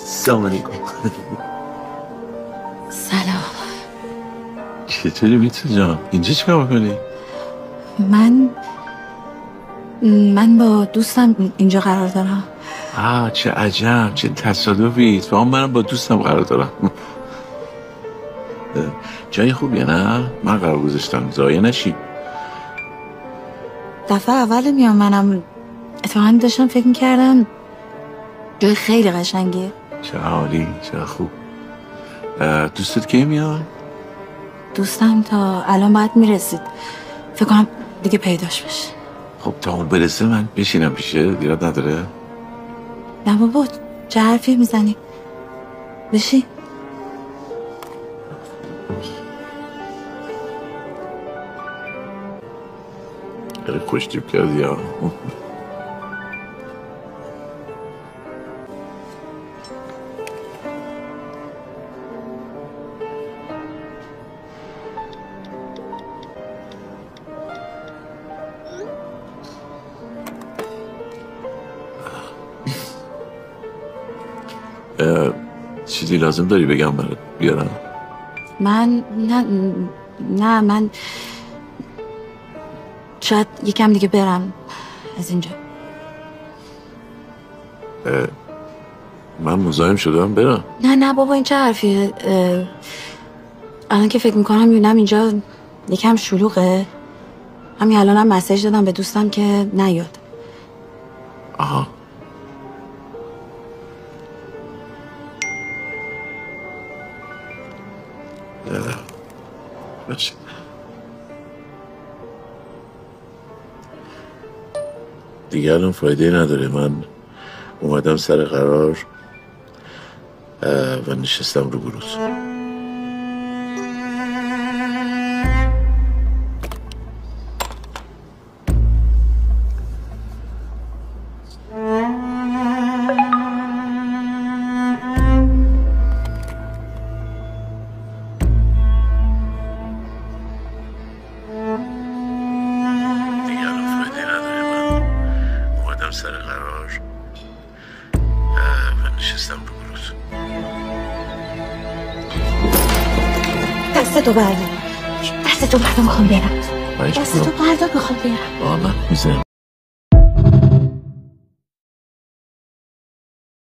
سلام علیکم. سلام. چطوری میتو جان؟ اینجا چیکار میکنی؟ من با دوستم اینجا قرار دارم. چه عجب، چه تصادفی. تو منم با دوستم قرار دارم. جای خوبیه نه؟ من قرار گذاشتم ضایع نشی. دفعه اول میام. منم اتفاقا داشتم فکر میکردم جای خیلی قشنگیه. چه عالی، چه خوب. دوستت کی میاد؟ دوستم تا الان باید میرسید. فکر کنم دیگه پیداش بشه. خب تا اون برسه من بشینم پیشه، ایراد نداره؟ نه بابا، چه حرفی میزنی؟ بشین. خیلی خوشتیب کردی ها. چیزی لازم داری بگم برات بیارم؟ من شاید یکم دیگه برم از اینجا. من مزاحم شدم برم؟ نه بابا، این چه حرفیه؟ الان که فکر میکنم میبینم اینجا یکم شلوغه. همین الانم مسیج دادم به دوستم که نیاد. آها. باشه. دیگه الان فایده نداره. من اومدم سر قرار و نشستم رو بروز. سر قرار و نشستم رو بروز. دستتو بردار. میخوام برم. دستتو بردار میخوام برم. میزنم.